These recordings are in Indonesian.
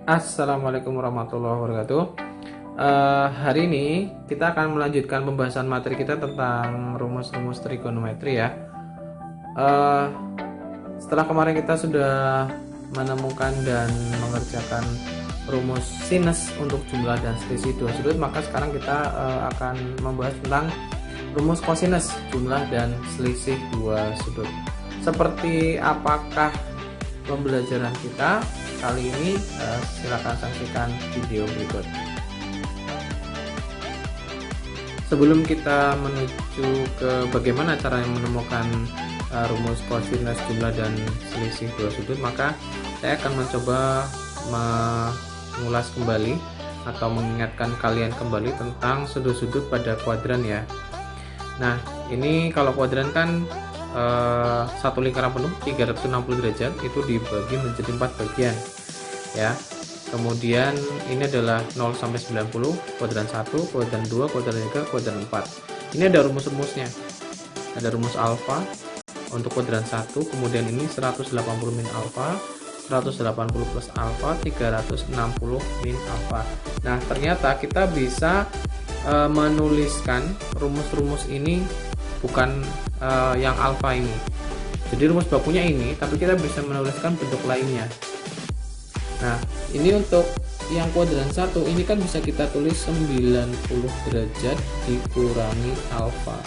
Assalamualaikum warahmatullahi wabarakatuh. Hari ini kita akan melanjutkan pembahasan materi kita tentang rumus-rumus trigonometri ya. Setelah kemarin kita sudah menemukan dan mengerjakan rumus sinus untuk jumlah dan selisih dua sudut, maka sekarang kita akan membahas tentang rumus kosinus jumlah dan selisih dua sudut. Seperti apakah pembelajaran kita kali ini? Silakan saksikan video berikut. Sebelum kita menuju ke bagaimana cara menemukan rumus kosinus jumlah dan selisih dua sudut, maka saya akan mencoba mengulas kembali atau mengingatkan kalian kembali tentang sudut-sudut pada kuadran ya. Nah, ini kalau kuadran kan satu lingkaran penuh 360 derajat itu dibagi menjadi 4 bagian ya. Kemudian ini adalah 0 sampai 90, kuadran 1, kuadran 2, kuadran 3, kuadran 4. Ini ada rumus-rumusnya. Ada rumus alfa untuk kuadran 1, kemudian ini 180 min alfa, 180 plus alfa, 360 min alfa. Nah, ternyata kita bisa menuliskan rumus-rumus ini bukan yang alfa ini. Jadi rumus bakunya ini, tapi kita bisa menuliskan bentuk lainnya. Nah, ini untuk yang kuadran 1 ini kan bisa kita tulis 90 derajat dikurangi alfa.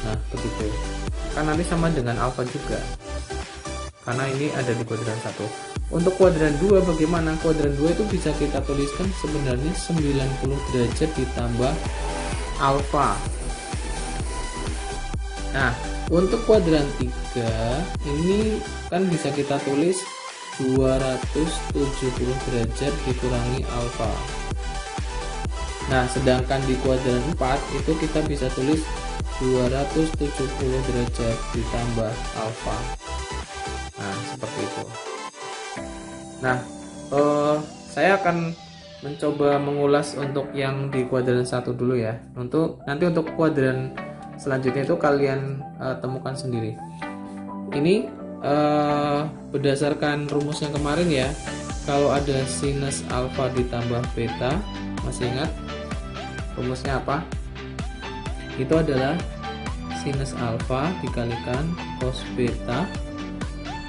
Nah, begitu. Kan nanti sama dengan alfa juga. Karena ini ada di kuadran 1. Untuk kuadran 2 bagaimana? Kuadran 2 itu bisa kita tuliskan sebenarnya 90 derajat ditambah alfa. Nah, untuk kuadran 3 ini kan bisa kita tulis 270 derajat dikurangi alfa. Nah, sedangkan di kuadran 4 itu kita bisa tulis 270 derajat ditambah alfa. Nah, seperti itu. Nah, saya akan mencoba mengulas untuk yang di kuadran 1 dulu ya. Nanti untuk kuadran selanjutnya itu kalian temukan sendiri. Ini berdasarkan rumus yang kemarin ya. Kalau ada sinus alfa ditambah beta, masih ingat rumusnya apa? Itu adalah sinus alfa dikalikan cos beta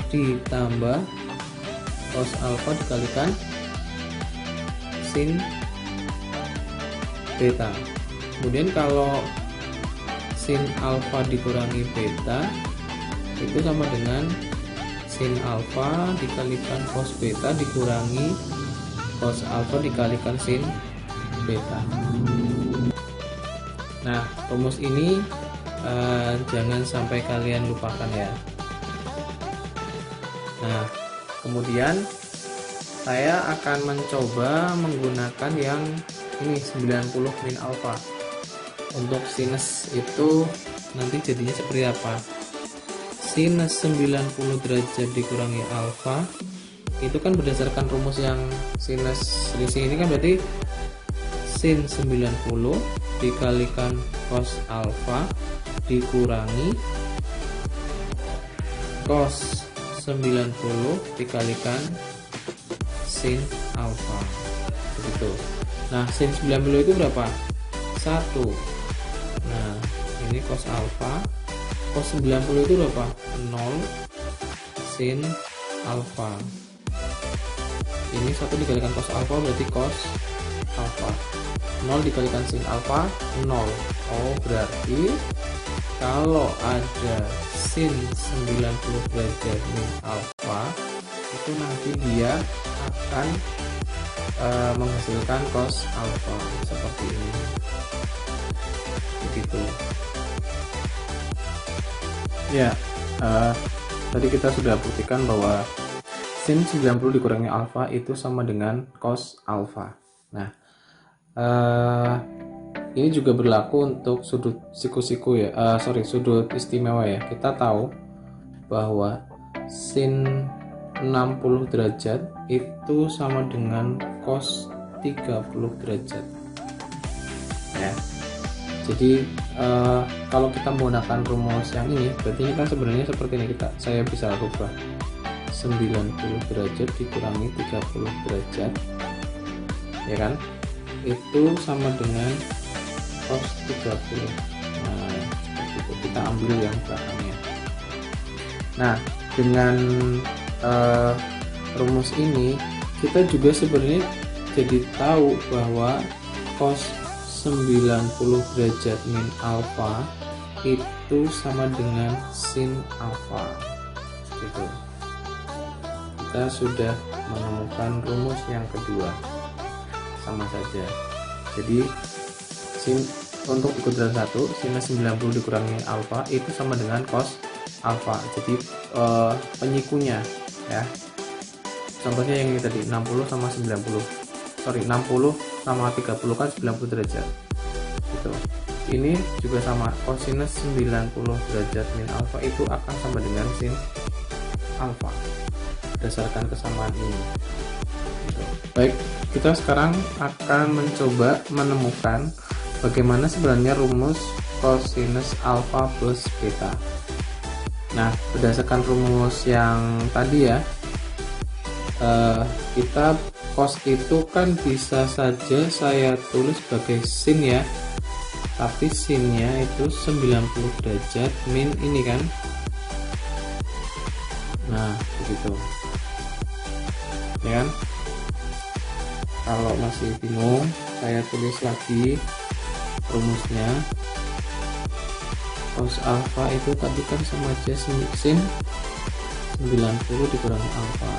ditambah cos alfa dikalikan sin beta. Kemudian kalau sin alfa dikurangi beta itu sama dengan sin alfa dikalikan cos beta dikurangi cos alfa dikalikan sin beta. Nah, rumus ini jangan sampai kalian lupakan ya. Nah, kemudian saya akan mencoba menggunakan yang ini 90 min alfa. Untuk sinus itu nanti jadinya seperti apa? Sinus 90 derajat dikurangi alfa itu kan berdasarkan rumus yang sinus selisih ini kan berarti sin 90 dikalikan cos alfa dikurangi cos 90 dikalikan sin alfa. Begitu. Nah, sin 90 itu berapa? 1. Nah, ini cos alfa. Cos 90 itu berapa? 0 sin alfa. Ini 1 dikalikan cos alfa berarti cos alfa. 0 dikalikan sin alfa 0. Oh, berarti kalau ada sin 90 derajat min alfa itu nanti dia akan menghasilkan cos alfa seperti ini. Begitu. Ya, tadi kita sudah buktikan bahwa sin 90 dikurangi alfa itu sama dengan cos alfa. Nah, ini juga berlaku untuk sudut siku-siku ya, sudut istimewa ya. Kita tahu bahwa sin 60 derajat itu sama dengan cos 30 derajat ya. Jadi kalau kita menggunakan rumus yang ini, berarti ini kan sebenarnya seperti ini, saya bisa rubah 90 derajat dikurangi 30 derajat, ya kan, itu sama dengan cos 30. Nah, seperti itu. Kita ambil yang belakangnya. Nah, dengan rumus ini kita juga sebenarnya jadi tahu bahwa cos 90 derajat min alfa itu sama dengan sin alfa. Gitu. Kita sudah menemukan rumus yang kedua, sama saja. Jadi untuk ikutan 1, sinus 90 dikurangi alfa itu sama dengan cos alfa. Jadi penyikunya ya, contohnya yang ini tadi 60 sama 90, 60 sama 30 kan 90 derajat gitu. Ini juga sama, kosinus 90 derajat min alfa itu akan sama dengan sin alfa berdasarkan kesamaan ini gitu. Baik, kita sekarang akan mencoba menemukan bagaimana sebenarnya rumus kosinus alfa plus beta. Nah, berdasarkan rumus yang tadi ya, kita cos itu kan bisa saja saya tulis sebagai sin ya, tapi sinnya itu 90 derajat min ini kan. Nah, begitu ya kan. Kalau masih bingung, saya tulis lagi rumusnya. Cos alfa itu tadi kan sama aja sin 90 dikurangi alfa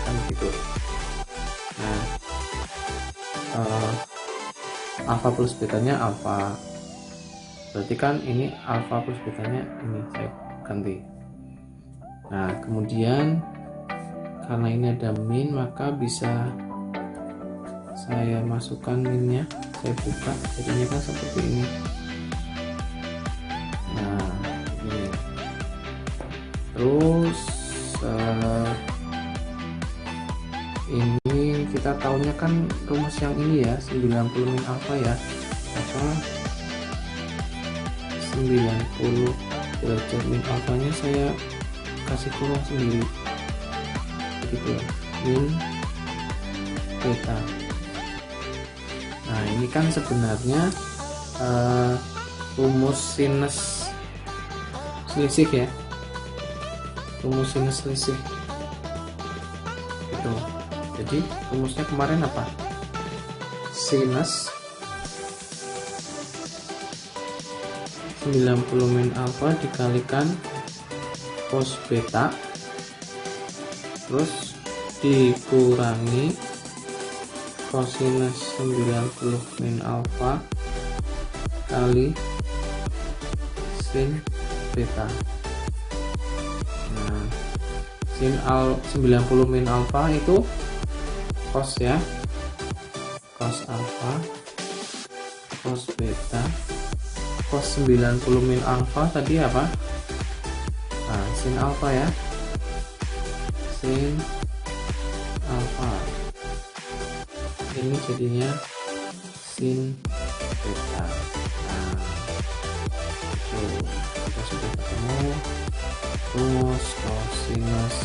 kan gitu. Nah, alfa plus betanya alfa, berarti kan ini alfa plus betanya ini saya ganti. Nah, kemudian karena ini ada min, maka bisa saya masukkan minnya, saya buka, jadinya kan seperti ini. Nah, ini terus ini kita tahunya kan rumus yang ini ya, 90 min alfa ya, maka 90 derajat min alfanya saya kasih kurung sendiri begitu ya, min beta. Nah, ini kan sebenarnya rumus sinus selisih ya, rumus sinus selisih gitu. Jadi rumusnya kemarin apa? Sinus 90 min alfa dikalikan cos beta terus dikurangi kosinus 90 min alfa kali sin beta. Nah, sin 90 min alfa itu cos ya, cos alfa, cos beta, cos 90 min alfa tadi apa? Nah, sin alfa ya, sin alfa, ini jadinya sin beta. Nah, itu kita sudah ketemu rumus kosinus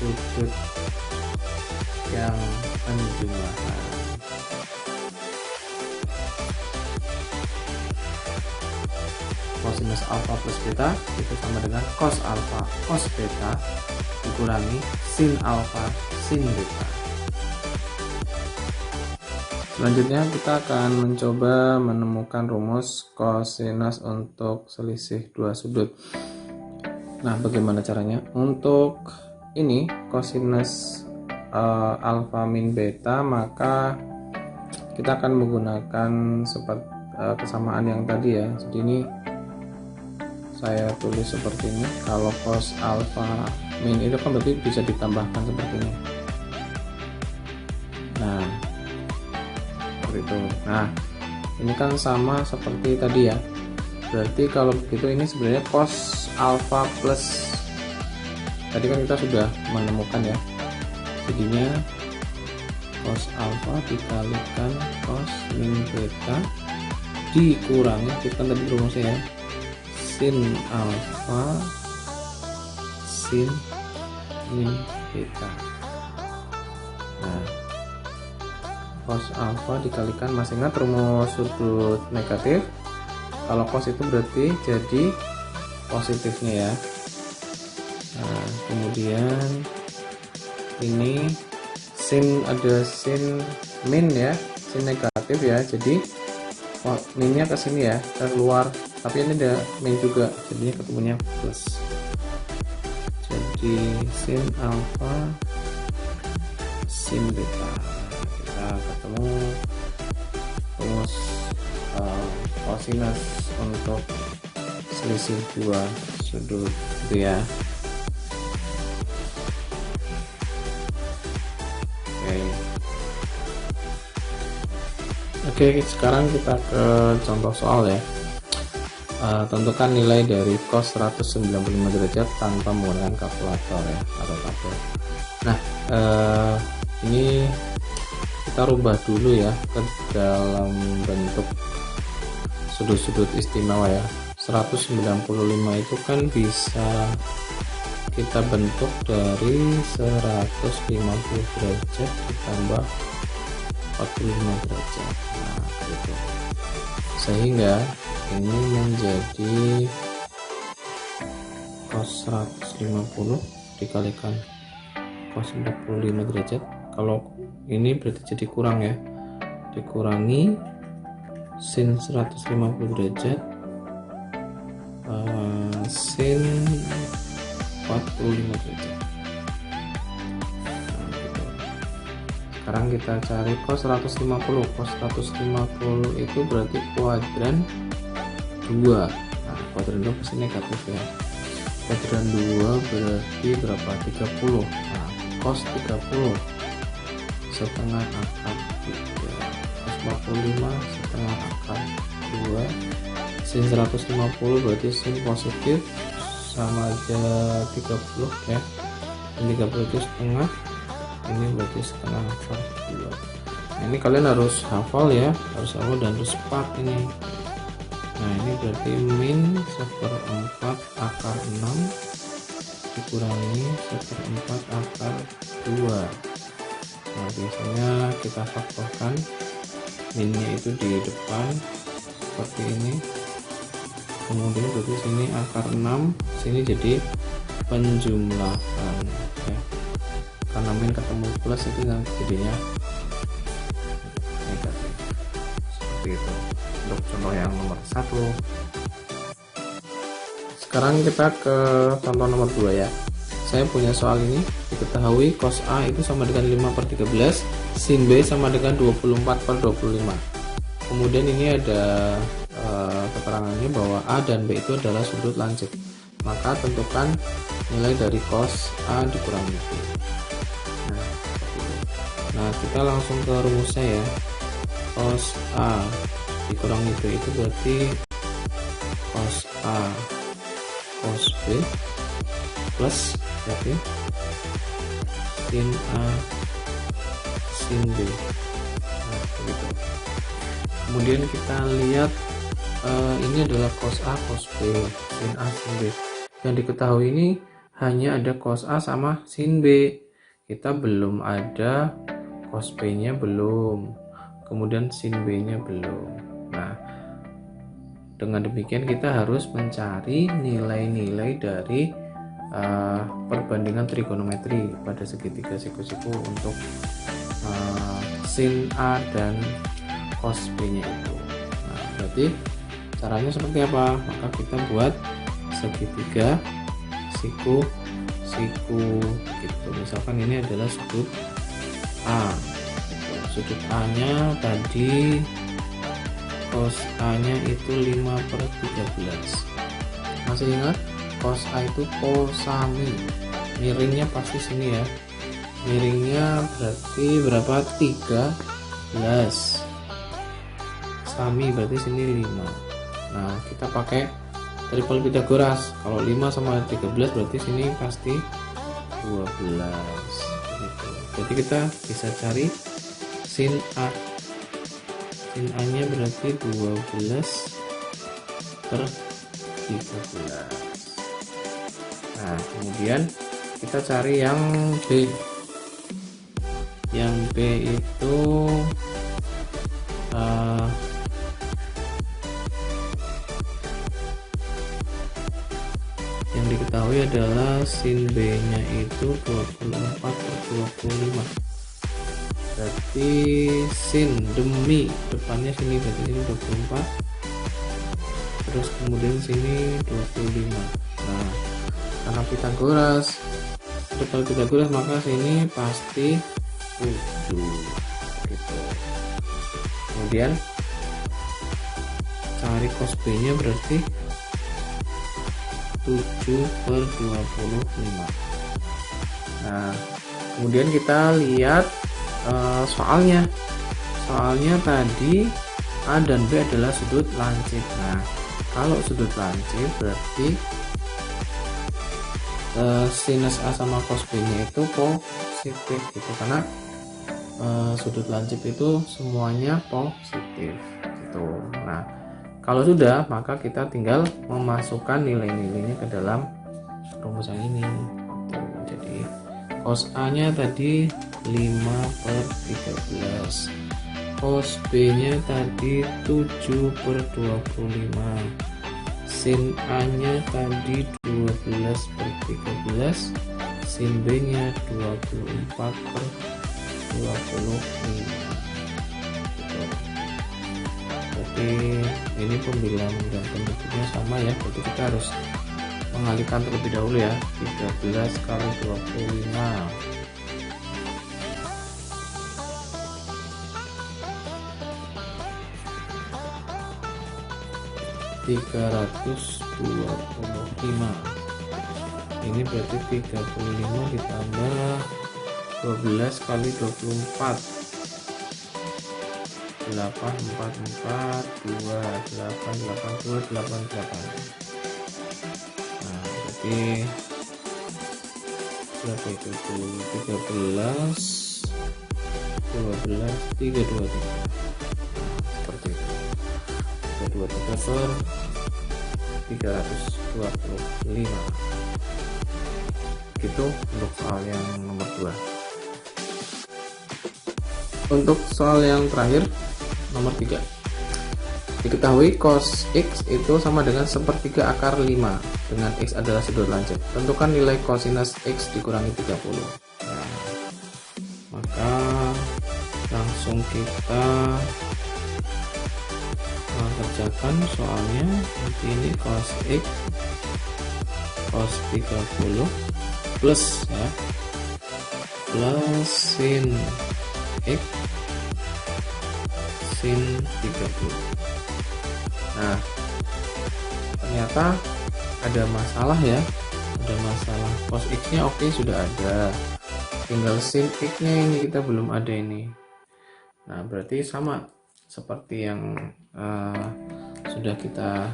sudut yang penjumlahan. Kosinus alfa plus beta itu sama dengan cos alfa cos beta dikurangi sin alfa sin beta. Selanjutnya kita akan mencoba menemukan rumus kosinus untuk selisih dua sudut. Nah, bagaimana caranya? Untuk ini kosinus alfa min beta, maka kita akan menggunakan seperti kesamaan yang tadi ya. Jadi ini saya tulis seperti ini. Kalau cos alfa min itu kan berarti bisa ditambahkan seperti ini. Nah, seperti itu. Nah, ini kan sama seperti tadi ya. Berarti kalau begitu ini sebenarnya cos alfa plus, tadi kan kita sudah menemukan ya, jadinya cos alfa dikalikan cos min beta dikurangi, kita tadi rumusnya ya, sin alfa sin min beta. Nah, cos alfa dikalikan, masih ingat rumus sudut negatif, kalau cos itu berarti jadi positifnya ya. Nah, kemudian ini sin, ada sin min ya, sin negatif ya, jadi minnya ke sini ya, keluar, tapi ini ada min juga, jadinya ketemunya plus. Jadi sin alfa sin beta, kita ketemu rumus kosinus untuk selisih dua sudut itu ya. Oke, sekarang kita ke contoh soal ya. Tentukan nilai dari cos 195 derajat tanpa menggunakan kalkulator ya, atau tabel. Nah, ini kita rubah dulu ya ke dalam bentuk sudut-sudut istimewa ya. 195 itu kan bisa kita bentuk dari 150 derajat ditambah 45 derajat. Nah, gitu. Sehingga ini menjadi cos 150 dikalikan cos 45 derajat. Kalau ini berarti jadi kurang ya, dikurangi sin 150 derajat sin 45 derajat. Nah, gitu. Sekarang kita cari cos 150. Cos 150 itu berarti kuadran 2. Nah, kuadran 2 pasti negatif ya. Kuadran 2 berarti berapa? 30. Nah, cos 30 setengah akar 3, cos 45 setengah akar 2, sin 150 berarti sin positif sama aja 30 ya, dan 30 itu setengah, ini berarti setengah akar 2. Nah, ini kalian harus hafal ya, harus hafal dan harus cepat ini. Nah, ini berarti min 1/4 akar 6 dikurangi 1/4 akar 2. Nah, biasanya kita faktorkan minnya itu di depan seperti ini, kemudian berarti sini akar 6, sini jadi penjumlahan ya. Karena min ketemu plus itu jadinya negatif. Seperti itu untuk contoh yang nomor 1. Sekarang kita ke contoh nomor 2 ya. Saya punya soal ini, diketahui cos A itu sama dengan 5/13, sin B sama dengan 24/25. Kemudian ini ada keterangannya bahwa A dan B itu adalah sudut lancip. Maka tentukan nilai dari cos A dikurangi B. Nah, kita langsung ke rumusnya ya. Cos A dikurangi B itu berarti cos A cos B plus berarti sin A sin B. Nah, begitu. Kemudian kita lihat ini adalah cos A cos B, sin A sin B. Yang diketahui ini hanya ada cos A sama sin B. Kita belum ada cos B nya belum, kemudian sin B nya belum. Nah, dengan demikian kita harus mencari nilai-nilai dari perbandingan trigonometri pada segitiga siku-siku untuk sin A dan cos B nya itu. Nah, berarti caranya seperti apa? Maka kita buat segitiga siku-siku gitu. Misalkan ini adalah sudut A. Sudut A nya tadi cos A nya itu 5/13. Masih ingat? Cos A itu kosami, miringnya pasti sini ya, miringnya berarti berapa? 13, sami berarti sini 5. Nah, kita pakai triple Pythagoras. Kalau 5 sama 13 berarti sini pasti 12 gitu. Jadi kita bisa cari sin A. Sin A nya berarti 12/13. Nah, kemudian kita cari yang B. Yang B itu yang diketahui adalah sin B nya itu 24/25, berarti sin demi depannya sini, berarti sini 24, terus kemudian sini 25. Nah, karena Pitagoras, depan Pitagoras, maka sini pasti 7 gitu. Kemudian cari cos B nya berarti 7/25. Nah, kemudian kita lihat soalnya tadi A dan B adalah sudut lancip. Nah, kalau sudut lancip berarti sinus A sama cos B nya itu positif gitu, karena sudut lancip itu semuanya positif gitu. Nah, kalau sudah, maka kita tinggal memasukkan nilai-nilainya ke dalam rumus yang ini. Jadi cos A nya tadi 5/13, cos B nya tadi 7/25, sin A nya tadi 12/13, sin B nya 24/25. Berarti ini pembilangan dan bentuknya sama ya, berarti kita harus mengalihkan terlebih dahulu ya. 13 kali 25 325. Ini berarti 35 ditambah 12 kali 24, 844 2 882 88. Nah, berarti berapa itu tuh? 13 12 323. Seperti itu. 323 per 325. Gitu untuk soal yang nomor 2. Untuk soal yang terakhir nomor 3, diketahui cos X itu sama dengan 1/3 akar 5 dengan X adalah sudut lancip. Tentukan nilai kosinus X dikurangi 30. Nah, maka langsung kita mengerjakan soalnya. Nanti ini cos X cos 30 plus ya, plus sin X sin 30. Nah, ternyata ada masalah ya, ada masalah. Cos X nya oke, sudah ada, tinggal sin X nya ini kita belum ada ini. Nah, berarti sama seperti yang sudah kita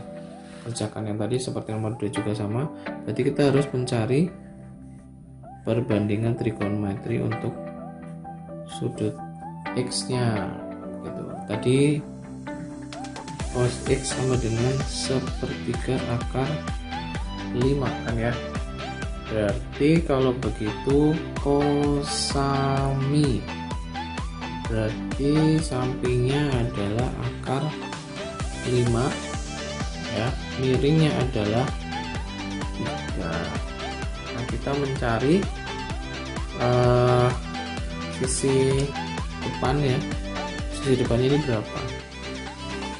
kerjakan yang tadi, seperti nomor 2 juga sama. Berarti kita harus mencari perbandingan trigonometri untuk sudut X nya gitu. Tadi cos X sama dengan 1/3 akar 5 kan ya. Berarti kalau begitu kosami, berarti sampingnya adalah akar 5 ya, miringnya adalah 3. Nah, kita mencari sisi depan ya, sisi depannya ini berapa.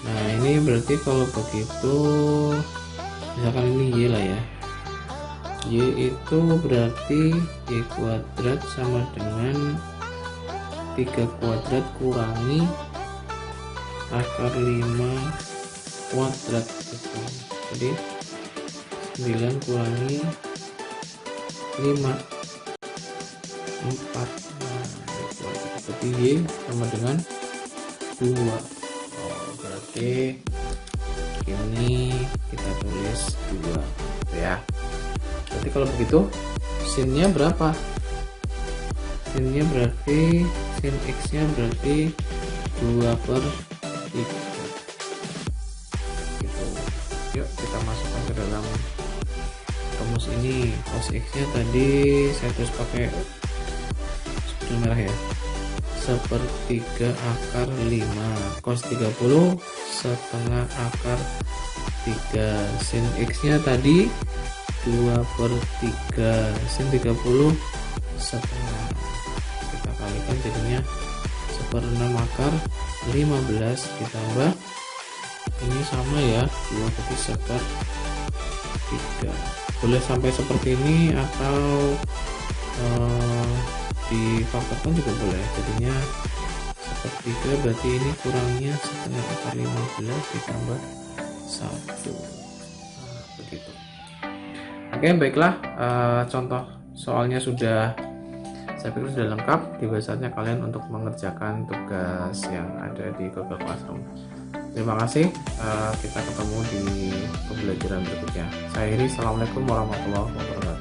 Nah, ini berarti kalau begitu misalkan ini Y lah ya, Y itu berarti Y kuadrat sama dengan 3 kuadrat kurangi akar 5 kuadrat gitu. Jadi 9 kurangi 5 4. Nah, berarti Y sama dengan 2. Berarti ini kita tulis 2 ya. Berarti kalau begitu sinnya berapa? Sinnya berarti sin X nya berarti 2/3 gitu. Yuk kita masukkan ke dalam rumus ini. Cos X nya tadi saya tulis pakai spidol merah ya, 1/3 akar 5, cos 30 setengah akar 3, sin X nya tadi 2/3, sin 30 setengah, kita kalikan jadinya 1/6 akar 15 ditambah ini sama ya, 2/1/3. Boleh sampai seperti ini atau difaktorkan juga boleh, jadinya 1/3 berarti ini kurangnya setengah akar 15 ditambah 1. Nah, begitu. Oke, baiklah, contoh soalnya saya pikir sudah lengkap. Tiba saatnya kalian untuk mengerjakan tugas yang ada di Google Classroom. Terima kasih, kita ketemu di pembelajaran berikutnya. Saya Iri, assalamualaikum warahmatullahi wabarakatuh.